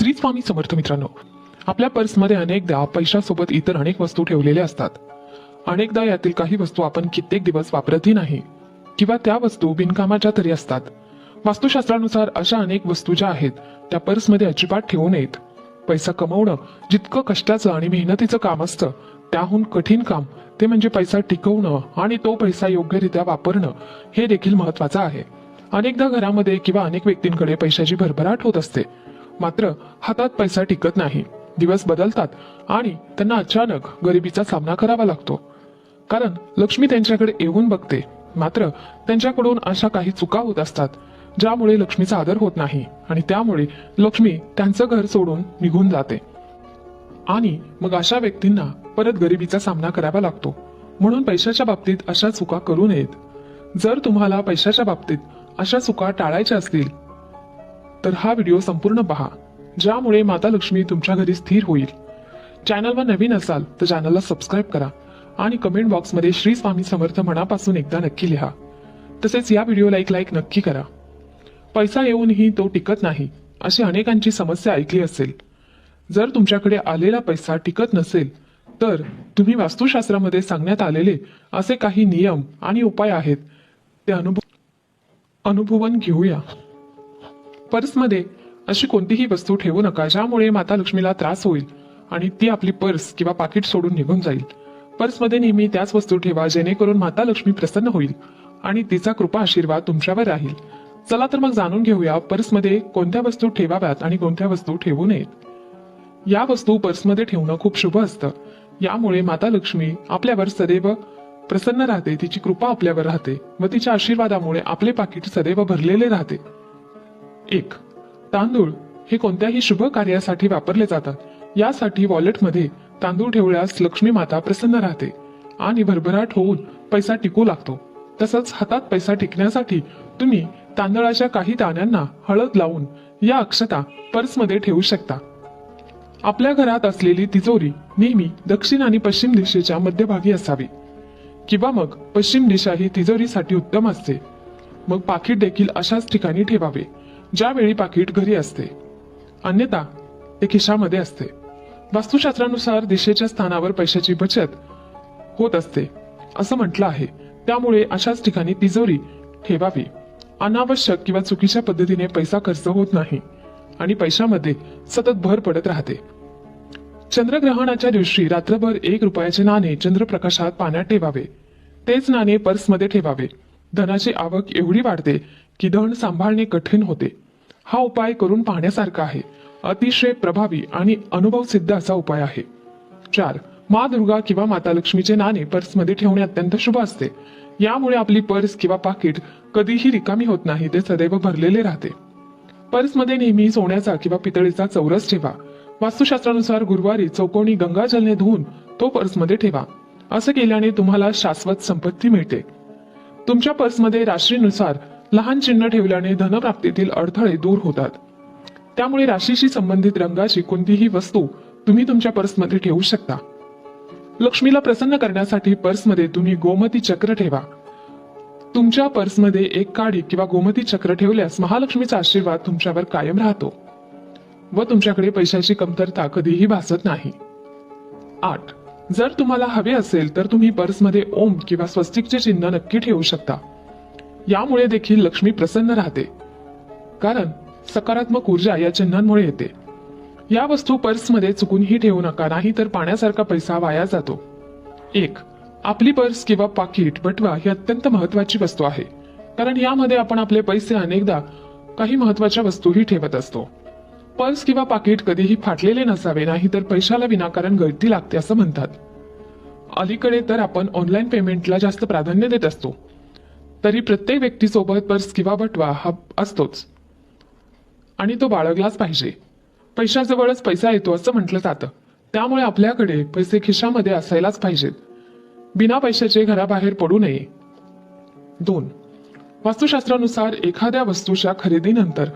श्री स्वामी समर्थ मित्रांनो, आपल्या पर्समध्ये अनेकदा पैशासोबत इतर अनेक वस्तू ठेवलेल्या असतात. अनेकदा यातील काही वस्तू आपण कित्येक दिवस वापरतही नाही किंवा त्या वस्तू बिनकामाच्या तरी असतात. वास्तुशास्त्रानुसार अशा अनेक वस्तू ज्या आहेत त्या पर्समध्ये अजिबात ठेवू नयेत. पैसा कमवणं जितकं कष्टाचं आणि मेहनतीचं काम असतं, त्याहून कठीण काम ते म्हणजे पैसा टिकवणं आणि तो पैसा योग्यरित्या वापरणं हे देखील महत्वाचं आहे. अनेकदा घरामध्ये किंवा अनेक व्यक्तींकडे पैशाची भरभराट होत असते, मात्र हातात पैसा टिकत नाही. दिवस बदलतात आणि त्यांना अचानक गरिबीचा सामना करावा लागतो, कारण लक्ष्मी त्यांच्याकडे येऊन बघते. मात्र त्यांच्याकडून अशा काही चुका होत असतात ज्यामुळे लक्ष्मीचा आदर होत नाही आणि त्यामुळे लक्ष्मी त्यांचं घर सोडून निघून जाते आणि मग अशा व्यक्तींना परत गरिबीचा सामना करावा लागतो. म्हणून पैशाच्या बाबतीत अशा चुका करू नयेत. जर तुम्हाला पैशाच्या बाबतीत अशा चुका टाळायच्या असतील तर हा व्हिडिओ संपूर्ण पहा, ज्यामुळे माता लक्ष्मी तुमच्या घरी स्थिर होईल. चॅनलवर नवीन असाल तर चॅनलला सबस्क्राईब करा आणि कमेंट बॉक्समध्ये श्री स्वामी समर्थ मनापासून एकदा नक्की लिहा. तसेच या व्हिडिओला एक लाईक नक्की करा. पैसा येऊनही तो टिकत नाही अशी अनेकांची समस्या ऐकली असेल. जर तुमच्याकडे आलेला पैसा टिकत नसेल तर तुम्ही वास्तुशास्त्रामध्ये सांगण्यात आलेले असे काही नियम आणि उपाय आहेत ते अनुभवून घेऊया. पर्समध्ये अशी कोणतीही वस्तू ठेवू नका ज्यामुळे माता लक्ष्मीला त्रास होईल आणि ती आपली पर्स किंवा पाकिट सोडून निघून जाईल. पर्समध्ये नेहमी त्याच वस्तू ठेवा जेणेकरून माता लक्ष्मी प्रसन्न होईल आणि तिचा कृपा आशीर्वाद तुमच्यावर राहील. चला तर मग जाणून घेऊया पर्समध्ये कोणत्या वस्तू ठेवाव्यात आणि कोणत्या वस्तू ठेवू नयेत. या वस्तू पर्समध्ये ठेवणं खूप शुभ असतं. यामुळे माता लक्ष्मी आपल्यावर सदैव प्रसन्न राहते, तिची कृपा आपल्यावर राहते व तिच्या आशीर्वादामुळे आपले पाकिट सदैव भरलेले राहते. 1. तांदूळ हे कोणत्याही शुभ कार्यासाठी वापरले जातात. यासाठी वॉलेटमध्ये तांदूळ ठेवल्यास लक्ष्मी माता प्रसन्न राहते आणि भरभराट होऊन पैसा टिकू लागतो. तसंच हातात पैसा टिकण्यासाठी तुम्ही तांदळाच्या काही दाण्यांना हळद लावून या अक्षता पर्समध्ये ठेवू शकता. आपल्या घरात असलेली तिजोरी नेहमी दक्षिण आणि पश्चिम दिशेच्या मध्यभागी असावी किंवा मग पश्चिम दिशा ही तिजोरीसाठी उत्तम असते. मग पाकिट देखील अशाच ठिकाणी ठेवावे ज्यावेळी पाकिट घरी असते, अन्यथा ते खिशामध्ये असते. वास्तुशास्त्रानुसार दिशेच्या स्थानावर पैशाची बचत होत असते असं म्हटलं आहे. त्यामुळे अशाच ठिकाणी तिजोरी ठेवावी. अनावश्यक किंवा चुकीच्या पद्धतीने पैसा खर्च होत नाही आणि पैशामध्ये सतत भर पडत राहते. चंद्रग्रहणाच्या दिवशी रात्रभर 1 रुपयाचे नाणे चंद्रप्रकाशात पाण्यात ठेवावे. तेच नाणे पर्समध्ये ठेवावे. धनाची आवक एवढी वाढते की धन सांभाळणे कठीण होते. हा उपाय करून पाहण्यासारखा आहे. अतिशय प्रभावी आणि अनुभव सिद्ध असा उपाय आहे. 4. माँ दुर्गा किंवा माता लक्ष्मीचे नाणे पर्समध्ये ठेवणे अत्यंत शुभ असते. यामुळे आपली पर्स किंवा पाकिट कधीही रिकामी होत नाही, ते सदैव भरलेले राहते. पर्समध्ये नेहमी सोन्याचा किंवा पितळेचा चौरस ठेवा. वास्तुशास्त्रानुसार गुरुवारी चौकोनी गंगाजलने धुवून तो पर्समध्ये ठेवा. असं केल्याने तुम्हाला शाश्वत संपत्ती मिळते. तुमच्या पर्समध्ये राशीनुसार लहान चिन्ह ठेवल्याने धनप्राप्तीतील अडथळे दूर होतात. त्यामुळे राशीशी संबंधित रंगाची कोणतीही वस्तू तुम्ही तुमच्या पर्समध्ये ठेवू शकता. लक्ष्मीला प्रसन्न करण्यासाठी पर्समध्ये तुम्ही गोमती चक्र ठेवा. तुमच्या पर्समध्ये एक काडी किंवा गोमती चक्र ठेवल्यास महालक्ष्मीचा आशीर्वाद तुमच्यावर कायम राहतो व तुमच्याकडे पैशाची कमतरता कधीही भासत नाही. 8. जर तुम्हाला हवे असेल तर तुम्ही पर्समध्ये ओम किंवा स्वस्तिकचे चिन्ह नक्की ठेवू शकता. यामुळे देखील लक्ष्मी प्रसन्न राहते, कारण सकारात्मक ऊर्जा या चिन्हांमुळे येते. या वस्तू पर्समध्ये चुकूनही ठेवू नका, नाही तर पाण्यासारखा पैसा वाया जातो. 1. आपली पर्स किंवा पाकिट बटवा ही अत्यंत महत्वाची वस्तू आहे, कारण यामध्ये आपण आपले पैसे अनेकदा काही महत्वाच्या वस्तूही ठेवत असतो. पर्स किंवा पाकिट कधीही फाटलेले नसावे, नाही तर पैशाला विनाकारण गळती लागते असं म्हणतात. अलीकडे तर आपण ऑनलाईन पेमेंटला जास्त प्राधान्य देत असतो, तरी प्रत्येक व्यक्तीसोबत पर्स किंवा बटवा हा असतोच आणि तो बाळगलाच पाहिजे. पैशाजवळच पैसा येतो असं म्हटलं जातं, त्यामुळे आपल्याकडे पैसे खिशामध्ये असायलाच पाहिजेत. बिना पैशाचे घराबाहेर पडू नये. 2. वास्तुशास्त्रानुसार एखाद्या वस्तूच्या खरेदीनंतर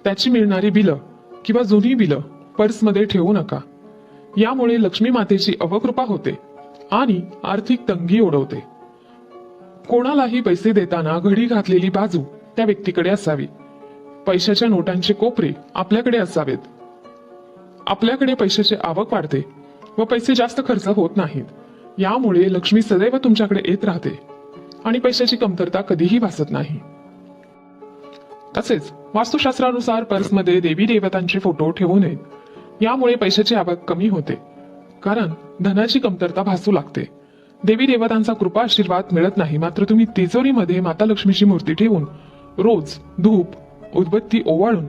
त्याची मिळणारी बिलं किंवा जुनी बिलं पर्समध्ये ठेवू नका. यामुळे लक्ष्मी मातेची अवकृपा होते आणि आर्थिक तंगी ओढवते. कोणालाही पैसे देताना घडी घातलेली बाजू त्या व्यक्तीकडे असावी. पैशाच्या नोटांचे कोपरे आपल्याकडे असावेत. आपल्याकडे पैशाची आवक वाढते व पैसे जास्त खर्च होत नाहीत। यामुळे लक्ष्मी सदैव तुमच्याकडे येत राहते आणि पैशाची कमतरता कधीही भासत नाही। तसेच वास्तुशास्त्रानुसार पर्समध्ये देवी देवतांचे फोटो ठेवू नयेत। यामुळे पैशाची आवक कमी होते, कारण धनाची कमतरता भासू लागते। देवी देवतांचा कृपा आशीर्वाद मिळत नाही, मात्र तुम्ही तिजोरीमध्ये माता लक्ष्मीची मूर्ती ठेवून रोज धूप उदबत्ती ओवाळून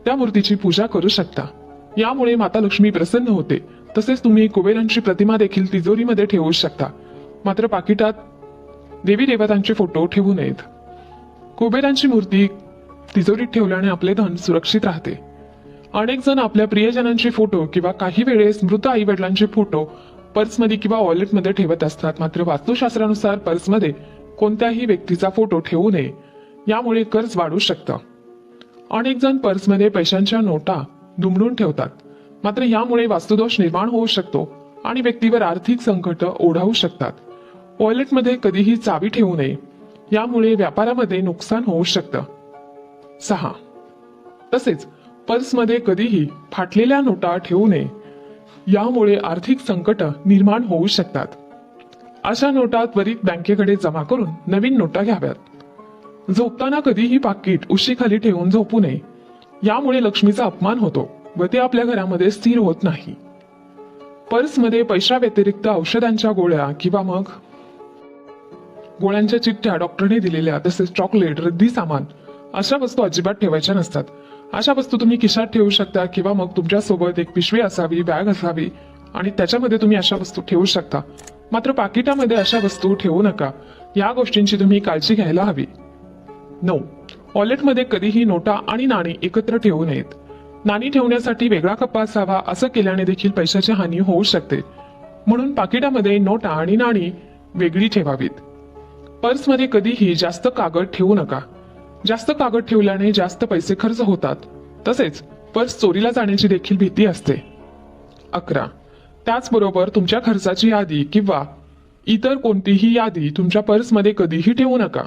त्या मूर्तीची पूजा करू शकता। यामुळे माता लक्ष्मी प्रसन्न होते। तसेच तुम्ही कुबेरांची प्रतिमा देखील तिजोरीमध्ये ठेवू शकता, मात्र पाकिटात देवी देवतांचे फोटो ठेवू नयेत। कुबेरांची मूर्ती तिजोरीत ठेवल्याने आपले धन सुरक्षित राहते। अनेक जण आपल्या प्रियजनांचे फोटो किंवा काही वेळेस मृत आई वडिलांचे फोटो पर्समध्ये किंवा वॉलेटमध्ये ठेवत असतात, मात्र वास्तुशास्त्रानुसार पर्समध्ये कोणत्याही व्यक्तीचा फोटो ठेवू नये, यामुळे कर्ज वाढू शकतं। अनेक जण पर्समध्ये पैशांच्या नोटा दुमडून ठेवतात, मात्र यामुळे वास्तुदोष निर्माण होऊ शकतो आणि व्यक्तीवर आर्थिक संकट ओढावू शकतात। वॉलेटमध्ये कधीही चावी ठेवू नये, यामुळे व्यापारामध्ये नुकसान होऊ शकतं। 6. तसेच पर्समध्ये कधीही फाटलेल्या नोटा ठेवू नये, यामुळे आर्थिक संकट निर्माण होऊ शकतात। अशा नोटा त्वरित बँकेकडे जमा करून नवीन नोटा घ्याव्यात। झोपताना कधीही पाकिट उशीखाली ठेवून झोपू नये, यामुळे लक्ष्मीचा अपमान होतो व ते आपल्या घरामध्ये स्थिर होत नाही। पर्समध्ये पैशा व्यतिरिक्त औषधांच्या गोळ्या किंवा मग गोळ्यांच्या चिठ्ठ्या डॉक्टरने दिलेल्या, तसेच चॉकलेट, रद्दी सामान अशा वस्तू अजिबात ठेवायच्या नसतात। अशा वस्तू तुम्ही खिशात ठेवू शकता किंवा मग तुमच्या सोबत एक पिशवी असावी, बॅग असावी आणि त्याच्यामध्ये तुम्ही अशा वस्तू ठेवू शकता, मात्र पाकिटामध्ये अशा वस्तू ठेवू नका। या गोष्टींची तुम्ही काळजी घ्यायला हवी। 9. वॉलेटमध्ये कधीही नोटा आणि नाणी एकत्र ठेवू नयेत। नाणी ठेवण्यासाठी वेगळा कप्पा असावा, असं केल्याने देखील पैशाची हानी होऊ शकते। म्हणून पाकिटामध्ये नोटा आणि नाणी वेगळी ठेवावीत। पर्समध्ये कधीही जास्त कागद ठेवू नका। जास्त कागद ठेवल्याने जास्त पैसे खर्च होतात, तसेच पर्स चोरीला जाण्याची देखील भीती असते। 11. त्याचबरोबर तुमच्या खर्चाची यादी किंवा इतर कोणतीही यादी तुमच्या पर्समध्ये कधीही ठेवू नका।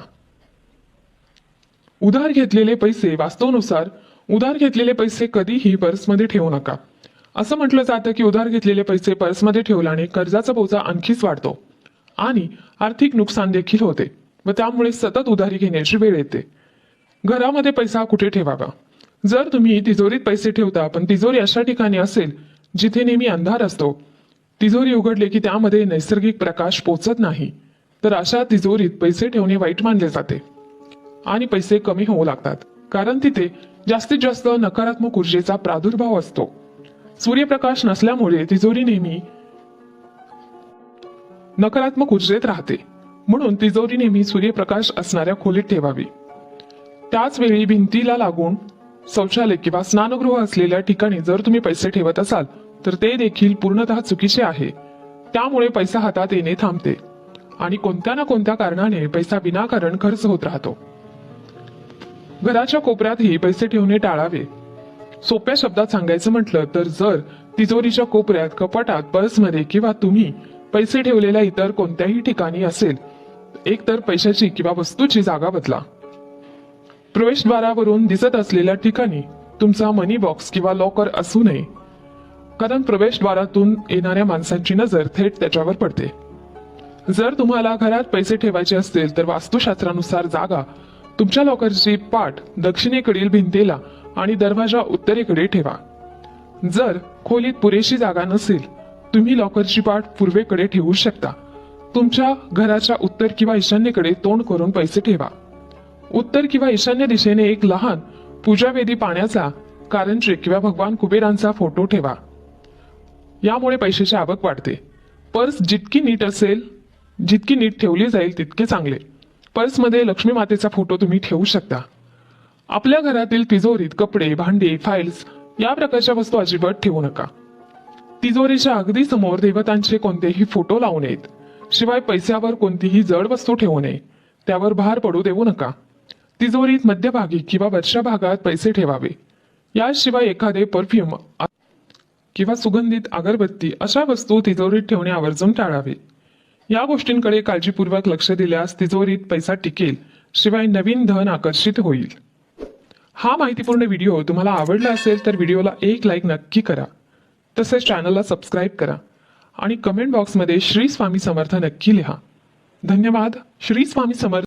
उधार घेतलेले पैसे वास्तवानुसार उधार घेतलेले पैसे कधीही पर्समध्ये ठेवू नका। असं म्हटलं जातं की उधार घेतलेले पैसे पर्समध्ये ठेवल्याने कर्जाचा बोजा आणखीच वाढतो आणि आर्थिक नुकसान देखील होते व त्यामुळे सतत उधारी घेण्याची वेळ येते। घरामध्ये पैसा कुठे ठेवावा? जर तुम्ही तिजोरीत पैसे ठेवता, पण तिजोरी अशा ठिकाणी असेल जिथे नेहमी अंधार असतो, तिजोरी उघडले की त्यामध्ये नैसर्गिक प्रकाश पोचत नाही, तर अशा तिजोरीत पैसे ठेवणे वाईट मानले जाते आणि पैसे कमी होऊ लागतात, कारण तिथे जास्तीत जास्त नकारात्मक ऊर्जेचा प्रादुर्भाव असतो। सूर्यप्रकाश नसल्यामुळे तिजोरी नेहमी नकारात्मक ऊर्जेत राहते, म्हणून तिजोरी नेहमी सूर्यप्रकाश असणाऱ्या खोलीत ठेवावी। त्याच वेळी भिंतीला लागून शौचालय किंवा स्नानगृह असलेल्या ठिकाणी जर तुम्ही पैसे ठेवत असाल तर ते देखील पूर्णतः चुकीचे आहे। त्यामुळे पैसा हातात येणे थांबते आणि कोणत्या ना कोणत्या कारणाने पैसा विनाकारण खर्च होत राहतो। घराच्या कोपऱ्यातही पैसे ठेवणे टाळावे। सोप्या शब्दात सांगायचं म्हटलं तर जर तिजोरीच्या कोपऱ्यात, कपाटात, पर्समध्ये किंवा तुम्ही पैसे ठेवलेल्या इतर कोणत्याही ठिकाणी असेल, एकतर पैशाची किंवा वस्तूची जागा बदला। प्रवेशद्वारावरून दिसत असलेल्या ठिकाणी तुमचा मनी बॉक्स किंवा लॉकर असू नये, कारण प्रवेशद्वारातून येणाऱ्या माणसांची नजर थेट त्याच्यावर पडते। जर तुम्हाला घरात पैसे ठेवायचे असतील तर वास्तुशास्त्रानुसार जागा तुमच्या लॉकरची पाठ दक्षिणेकडील भिंतीला आणि दरवाजा उत्तरेकडे ठेवा। जर खोलीत पुरेशी जागा नसेल, तुम्ही लॉकरची पाठ पूर्वेकडे ठेवू शकता। तुमच्या घराच्या उत्तर किंवा ईशान्येकडे तोंड करून पैसे ठेवा। उत्तर किंवा ईशान्य दिशेने एक लहान पूजावेदी, पाण्याचा कारंजे किंवा भगवान कुबेरांचा फोटो ठेवा। यामुळे पैशाची आवक वाढते। पर्स जितकी नीट ठेवली जाईल तितके चांगले। पर्समध्ये लक्ष्मी मातेचा फोटो तुम्ही ठेवू शकता। आपल्या घरातील तिजोरीत कपडे, भांडी, फाईल्स या प्रकारच्या वस्तू अजिबात ठेवू नका। तिजोरीच्या अगदी समोर देवतांचे कोणतेही फोटो लावू नयेत। शिवाय पैशावर कोणतीही जड वस्तू ठेवू नये, त्यावर भार पडू देऊ नका। तिजोरीत मध्यभागी किंवा वरच्या भागात पैसे ठेवावे। याशिवाय एखादे परफ्यूम किंवा सुगंधित अगरबत्ती अशा वस्तू तिजोरीत ठेवणे आवर्जून टाळावे। या गोष्टींकडे काळजीपूर्वक लक्ष दिल्यास तिजोरीत पैसा टिकेल, शिवाय नवीन धन आकर्षित होईल। हा माहितीपूर्ण व्हिडिओ तुम्हाला आवडला असेल तर व्हिडिओला एक लाईक नक्की करा। तसेच चॅनलला सबस्क्राईब करा आणि कमेंट बॉक्समध्ये श्री स्वामी समर्थ नक्की लिहा. धन्यवाद. श्री स्वामी समर्थ.